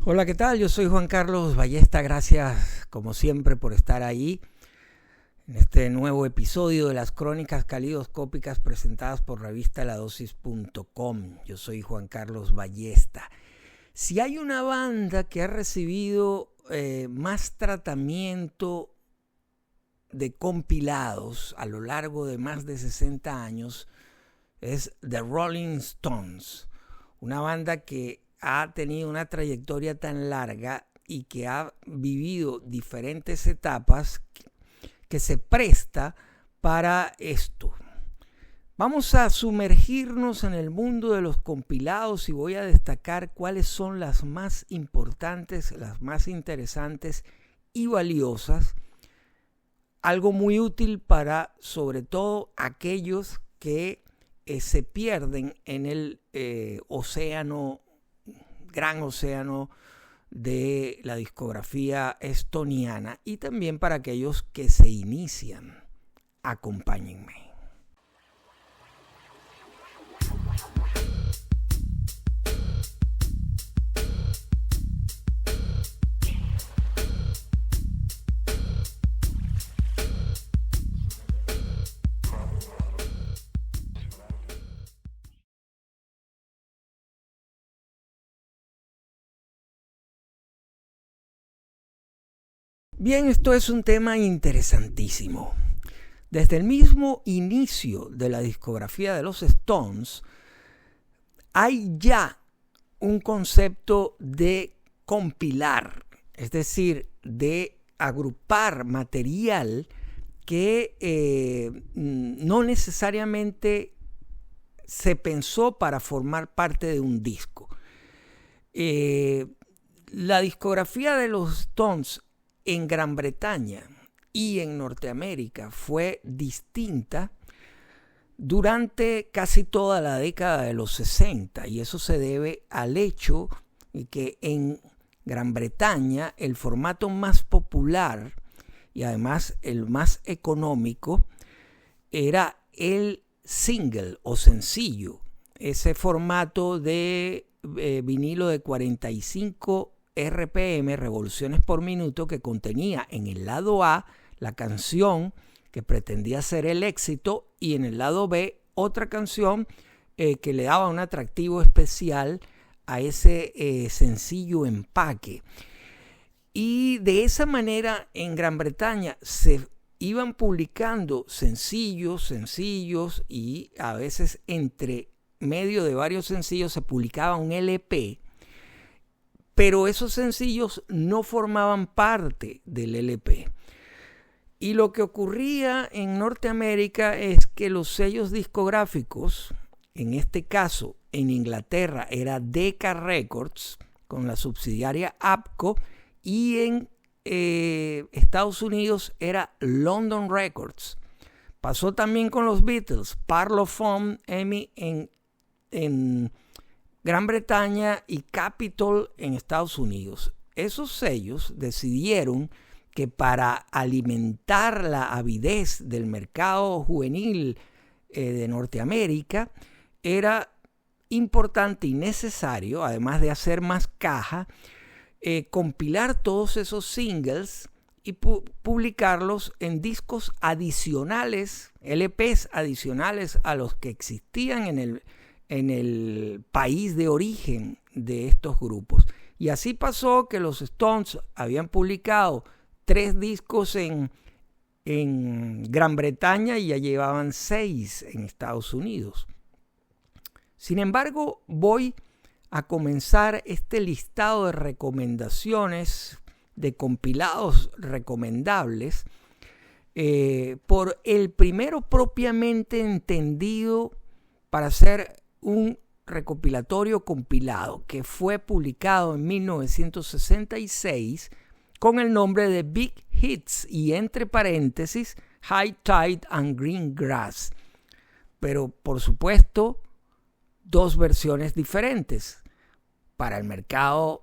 Hola, ¿qué tal? Yo soy Juan Carlos Ballesta. Gracias, como siempre, por estar ahí en este nuevo episodio de las Crónicas Calidoscópicas presentadas por revistaladosis.com. Yo soy Juan Carlos Ballesta. Si hay una banda que ha recibido más tratamiento de compilados a lo largo de más de 60 años, es The Rolling Stones. Una banda que ha tenido una trayectoria tan larga y que ha vivido diferentes etapas que se presta para esto. Vamos a sumergirnos en el mundo de los compilados y voy a destacar cuáles son las más importantes, las más interesantes y valiosas. Algo muy útil para, sobre todo, aquellos que se pierden en el gran océano de la discografía estoniana, y también para aquellos que se inician. Acompáñenme. Bien, esto es un tema interesantísimo. Desde el mismo inicio de la discografía de los Stones, hay ya un concepto de compilar, es decir, de agrupar material que no necesariamente se pensó para formar parte de un disco. La discografía de los Stones en Gran Bretaña y en Norteamérica fue distinta durante casi toda la década de los 60, y eso se debe al hecho de que en Gran Bretaña el formato más popular y además el más económico era el single o sencillo, ese formato de vinilo de 45 RPM, revoluciones por minuto, que contenía en el lado A la canción que pretendía ser el éxito y en el lado B otra canción que le daba un atractivo especial a ese sencillo empaque. Y de esa manera en Gran Bretaña se iban publicando sencillos y a veces entre medio de varios sencillos se publicaba un LP. Pero esos sencillos no formaban parte del LP. Y lo que ocurría en Norteamérica es que los sellos discográficos, en este caso en Inglaterra era Decca Records, con la subsidiaria APCO, y en Estados Unidos era London Records. Pasó también con los Beatles, Parlophone, EMI en Gran Bretaña y Capitol en Estados Unidos. Esos sellos decidieron que para alimentar la avidez del mercado juvenil de Norteamérica era importante y necesario, además de hacer más caja, compilar todos esos singles y publicarlos en discos adicionales, LPs adicionales a los que existían en el país de origen de estos grupos. Y así pasó que los Stones habían publicado 3 discos en Gran Bretaña y ya llevaban 6 en Estados Unidos. Sin embargo, voy a comenzar este listado de recomendaciones, de compilados recomendables, por el primero propiamente entendido para ser un recopilatorio compilado, que fue publicado en 1966 con el nombre de Big Hits y entre paréntesis High Tide and Green Grass. Pero por supuesto 2 versiones diferentes para el mercado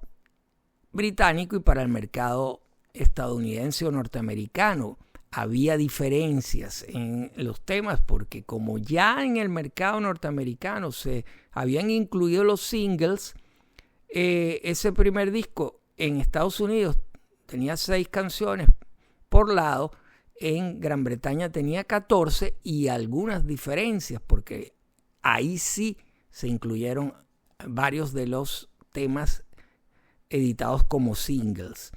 británico y para el mercado estadounidense o norteamericano. Había diferencias en los temas porque como ya en el mercado norteamericano se habían incluido los singles, ese primer disco en Estados Unidos tenía 6 canciones por lado, en Gran Bretaña tenía 14 y algunas diferencias porque ahí sí se incluyeron varios de los temas editados como singles.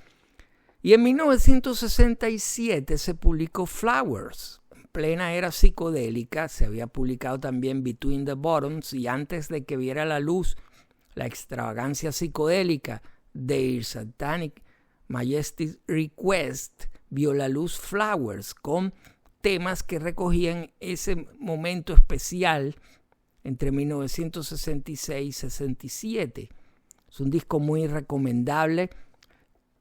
Y en 1967 se publicó Flowers, en plena era psicodélica. Se había publicado también Between the Bottoms, y antes de que viera la luz la extravagancia psicodélica de Satanic Majesty's Request, vio la luz Flowers, con temas que recogían ese momento especial entre 1966 y 67. Es un disco muy recomendable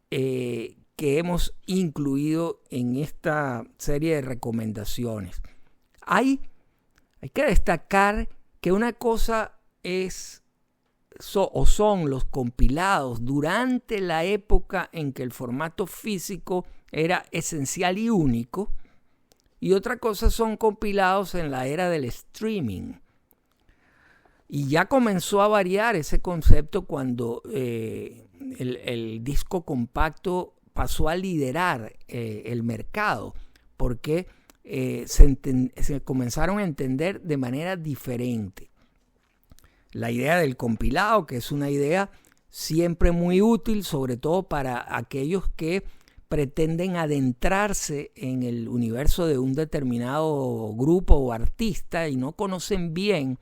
que hemos incluido en esta serie de recomendaciones. Hay que destacar que una cosa son los compilados durante la época en que el formato físico era esencial y único, y otra cosa son compilados en la era del streaming. Y ya comenzó a variar ese concepto cuando el disco compacto pasó a liderar el mercado, porque se comenzaron a entender de manera diferente. La idea del compilado, que es una idea siempre muy útil, sobre todo para aquellos que pretenden adentrarse en el universo de un determinado grupo o artista y no conocen bien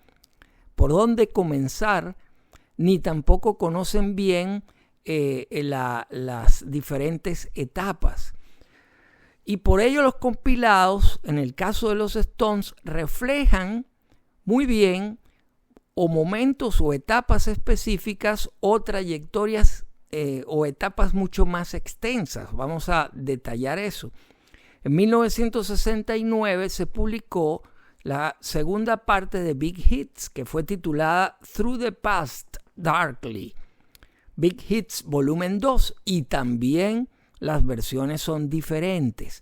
por dónde comenzar, ni tampoco conocen bien las diferentes etapas. Y por ello los compilados, en el caso de los Stones, reflejan muy bien o momentos o etapas específicas o trayectorias o etapas mucho más extensas. Vamos a detallar eso. En 1969 se publicó la segunda parte de Big Hits, que fue titulada Through the Past Darkly. Big Hits volumen 2, y también las versiones son diferentes.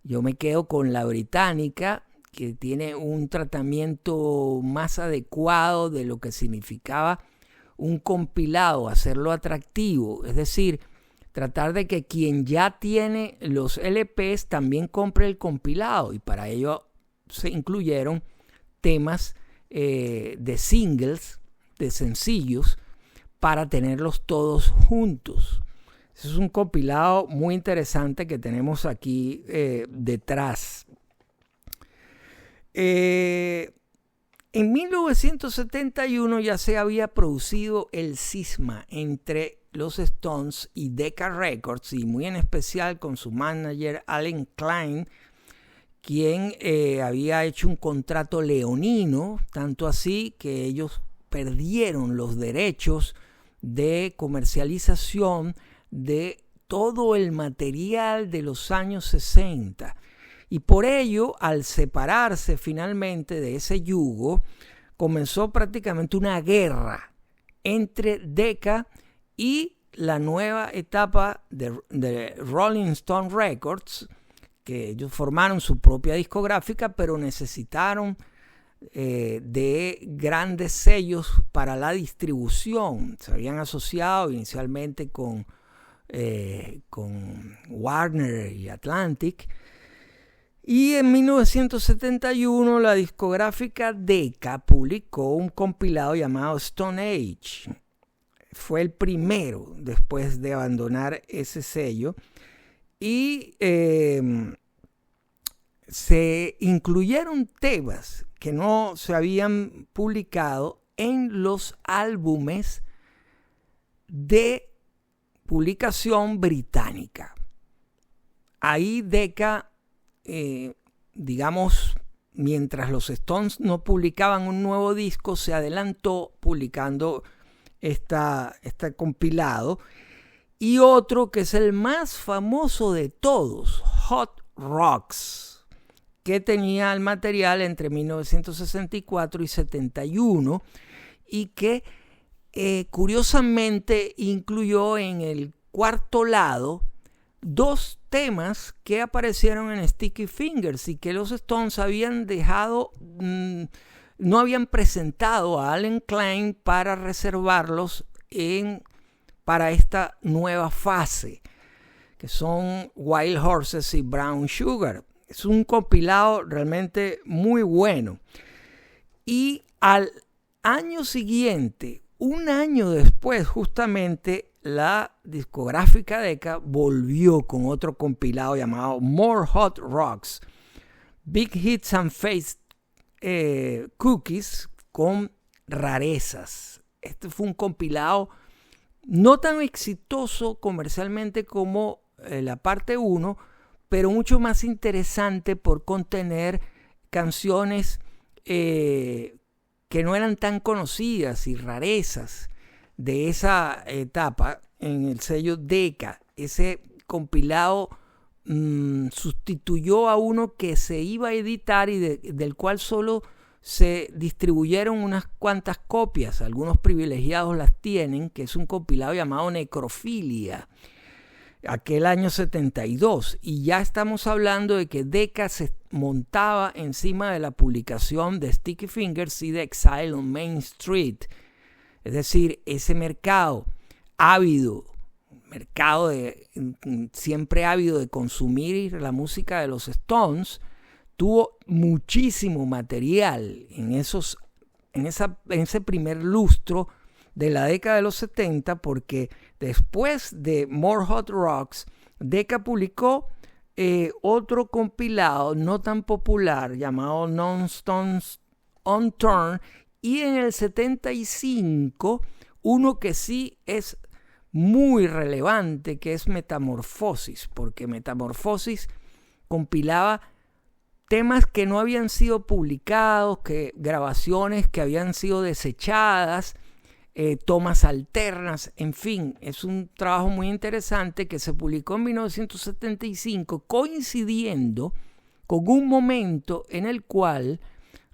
Yo me quedo con la británica, que tiene un tratamiento más adecuado de lo que significaba un compilado, hacerlo atractivo, es decir, tratar de que quien ya tiene los LPs también compre el compilado, y para ello se incluyeron temas de singles, de sencillos, para tenerlos todos juntos. Ese es un compilado muy interesante que tenemos aquí detrás. En 1971 ya se había producido el cisma entre los Stones y Decca Records, y muy en especial con su manager Allen Klein, quien había hecho un contrato leonino, tanto así que ellos perdieron los derechos de comercialización de todo el material de los años 60. Y por ello, al separarse finalmente de ese yugo, comenzó prácticamente una guerra entre Decca y la nueva etapa de Rolling Stone Records, que ellos formaron su propia discográfica, pero necesitaron de grandes sellos para la distribución. Se habían asociado inicialmente con Warner y Atlantic. Y en 1971 la discográfica Decca publicó un compilado llamado Stone Age. Fue el primero después de abandonar ese sello. Y se incluyeron temas que no se habían publicado en los álbumes de publicación británica. Ahí Decca, digamos, mientras los Stones no publicaban un nuevo disco, se adelantó publicando este compilado. Y otro que es el más famoso de todos, Hot Rocks, que tenía el material entre 1964 y 71 y que curiosamente incluyó en el cuarto lado 2 temas que aparecieron en Sticky Fingers y que los Stones habían dejado, no habían presentado a Allen Klein para reservarlos para esta nueva fase, que son Wild Horses y Brown Sugar. Es un compilado realmente muy bueno. Y al año siguiente, un año después, justamente, la discográfica Decca volvió con otro compilado llamado More Hot Rocks, Big Hits and Face Cookies, con rarezas. Este fue un compilado no tan exitoso comercialmente como la parte 1, pero mucho más interesante por contener canciones que no eran tan conocidas y rarezas de esa etapa en el sello Decca. Ese compilado sustituyó a uno que se iba a editar y del cual solo se distribuyeron unas cuantas copias. Algunos privilegiados las tienen, que es un compilado llamado Necrofilia, aquel año 72. Y ya estamos hablando de que Decca se montaba encima de la publicación de Sticky Fingers y de Exile on Main Street. Es decir, ese mercado ávido, siempre ávido de consumir la música de los Stones, tuvo muchísimo material en ese primer lustro de la década de los 70, porque después de More Hot Rocks, Decca publicó otro compilado no tan popular llamado Non-Stones Unturned, y en el 75 uno que sí es muy relevante, que es Metamorfosis, porque Metamorfosis compilaba temas que no habían sido publicados, grabaciones que habían sido desechadas, tomas alternas, en fin, es un trabajo muy interesante que se publicó en 1975, coincidiendo con un momento en el cual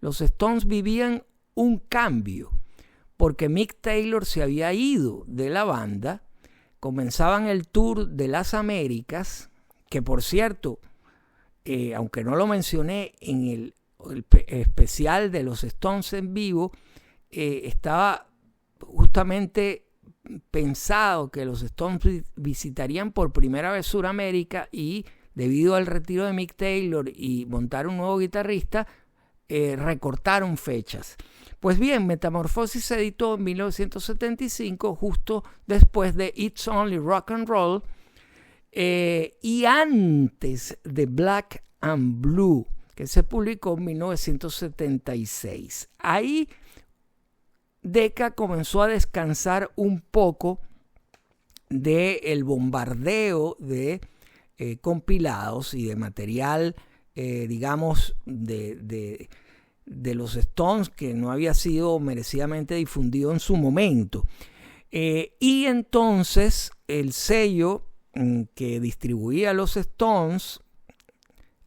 los Stones vivían un cambio, porque Mick Taylor se había ido de la banda, comenzaban el tour de las Américas, que por cierto, aunque no lo mencioné en el especial de los Stones en vivo, estaba justamente pensado que los Stones visitarían por primera vez Sudamérica, y debido al retiro de Mick Taylor y montar un nuevo guitarrista, recortaron fechas. Pues bien, Metamorfosis se editó en 1975, justo después de It's Only Rock and Roll, y antes de Black and Blue, que se publicó en 1976. Ahí Decca comenzó a descansar un poco del bombardeo de compilados y de material, digamos, de los Stones, que no había sido merecidamente difundido en su momento. Y entonces el sello que distribuía los Stones,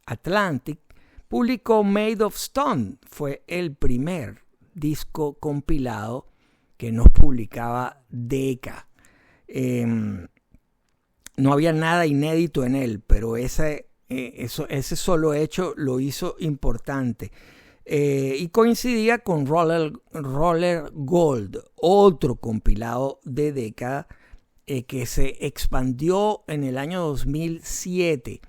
Atlantic, publicó Made of Stone. Fue el primer disco compilado que nos publicaba Decca. No había nada inédito en él, pero ese solo hecho lo hizo importante. Y coincidía con Roller Gold, otro compilado de Decca que se expandió en el año 2007.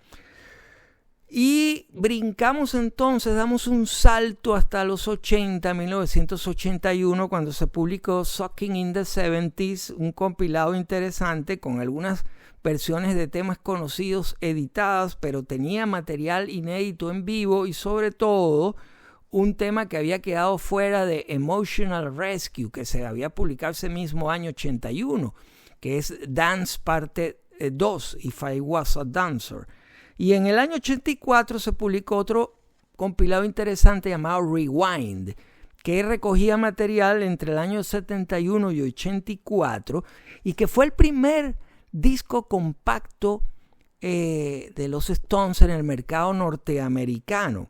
Y brincamos entonces, damos un salto hasta los 80, 1981, cuando se publicó Sucking in the 70s, un compilado interesante con algunas versiones de temas conocidos editadas, pero tenía material inédito en vivo y sobre todo un tema que había quedado fuera de Emotional Rescue, que se había publicado ese mismo año 81, que es Dance Parte 2, If I Was a Dancer. Y en el año 84 se publicó otro compilado interesante llamado Rewind, que recogía material entre el año 71 y 84, y que fue el primer disco compacto de los Stones en el mercado norteamericano.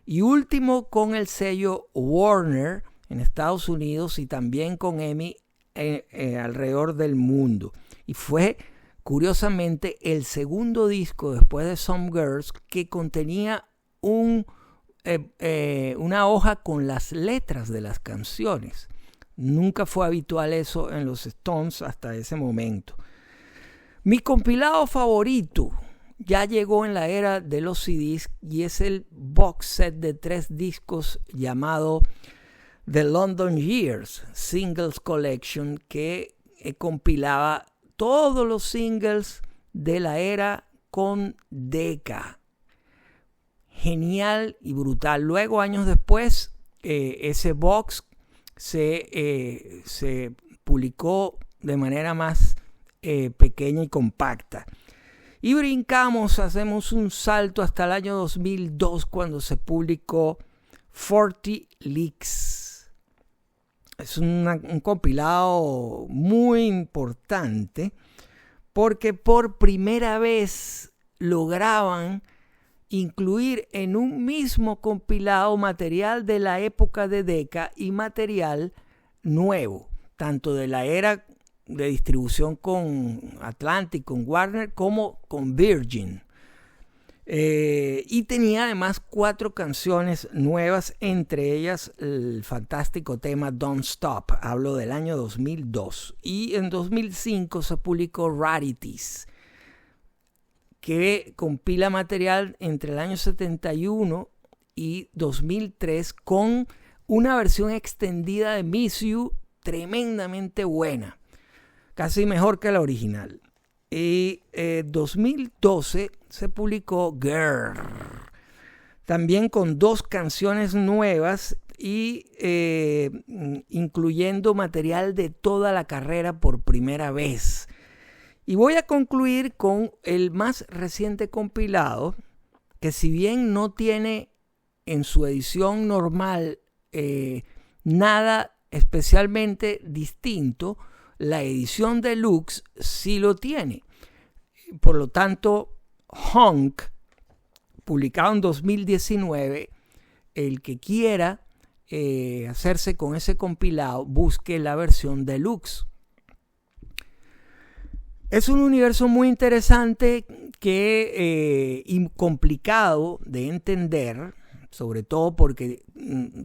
Y último con el sello Warner en Estados Unidos y también con EMI alrededor del mundo. Y fue, curiosamente, el segundo disco después de Some Girls que contenía una hoja con las letras de las canciones. Nunca fue habitual eso en los Stones hasta ese momento. Mi compilado favorito ya llegó en la era de los CDs y es el box set de 3 discos llamado The London Years Singles Collection, que compilaba todos los singles de la era con Decca. Genial y brutal. Luego, años después, ese box se publicó de manera más pequeña y compacta. Y hacemos un salto hasta el año 2002 cuando se publicó 40 Licks. Es un compilado muy importante porque por primera vez lograban incluir en un mismo compilado material de la época de Decca y material nuevo, tanto de la era de distribución con Atlantic, con Warner, como con Virgin. Y tenía además 4 canciones nuevas, entre ellas el fantástico tema Don't Stop. Hablo del año 2002. Y en 2005 se publicó Rarities, que compila material entre el año 71 y 2003 con una versión extendida de Miss You tremendamente buena, casi mejor que la original. Y 2012 se publicó Girl, también con 2 canciones nuevas y incluyendo material de toda la carrera por primera vez. Y voy a concluir con el más reciente compilado, que si bien no tiene en su edición normal nada especialmente distinto, la edición deluxe sí lo tiene. Por lo tanto, Honk, publicado en 2019, el que quiera hacerse con ese compilado, busque la versión deluxe. Es un universo muy interesante y complicado de entender, sobre todo porque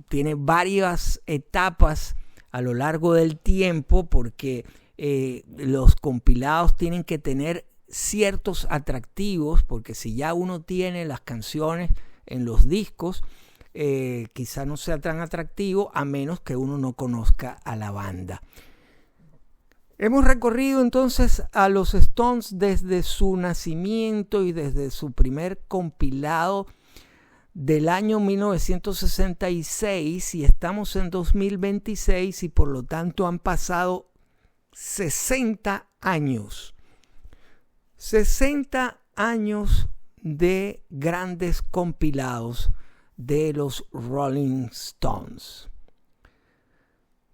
tiene varias etapas a lo largo del tiempo, porque los compilados tienen que tener ciertos atractivos, porque si ya uno tiene las canciones en los discos, quizá no sea tan atractivo a menos que uno no conozca a la banda. Hemos recorrido entonces a los Stones desde su nacimiento y desde su primer compilado del año 1966 y estamos en 2026 y por lo tanto han pasado 60 años. 60 años de grandes compilados de los Rolling Stones.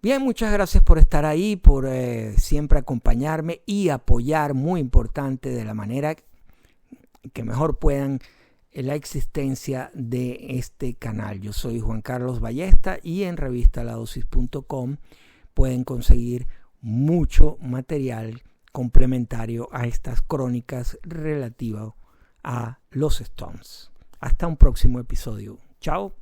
Bien, muchas gracias por estar ahí, por siempre acompañarme y apoyar, muy importante, de la manera que mejor puedan, la existencia de este canal. Yo soy Juan Carlos Ballesta y en revistaladosis.com pueden conseguir mucho material complementario a estas crónicas relativas a los Stones. Hasta un próximo episodio. Chao.